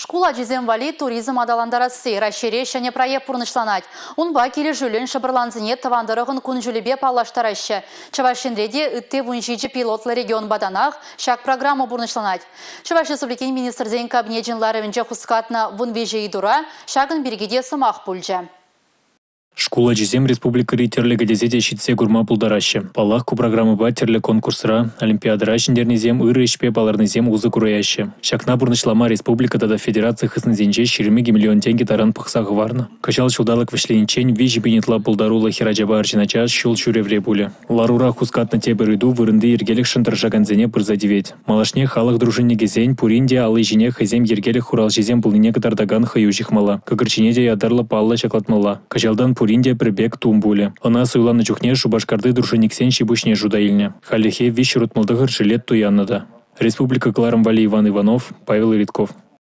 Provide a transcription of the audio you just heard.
Школа жезем вали туризм адаландарасы расшире және проект пурнышланать. Унба келі жүлін шабырланзыне тавандырығын күн жүлібе палаштарашы. Чавашинреде үтте вунжиджи пилотлы регион баданах шак программа пурнышланать. Чаваш Республикин министрден кабинетжинлары венже хускатна вунвеже идура шагын бергеде сымақ пульжа. Школа жезем республика ритерлігі дезеде шитсе гурма пулдарашы. Палахку программы батерлі конкурсыра, олимпиадыра шындернезем, ыры ішпе баларнезем узы кураяшы. Шакна бурнышлама республикада да федерация хыснызенже 4 миллион тенге таран пықсағы варны. Качал шулдалық вишленчень вижи бенетла пулдарула хираджаба арчинача шул шуревре буле. Ларура хускатна тебе рыду вырынды ергелік шындыр жаганзене пырзадевет. Малашне халық дружине гезень, пуринде алы жине хазем ергелік хурал жезем пулыне катардаган хаюжих мала. Кагырчинеде ядарла палла чаклатмала. Качалдан Пуринде прибег тумбуле. Она суйлана чухне шубашкарды дружинниксен шибушне жудайльне. Халихе вещерут молдыгар жилет туяннада. Республика Кларамвали Иван Иванов, Павел Ритков.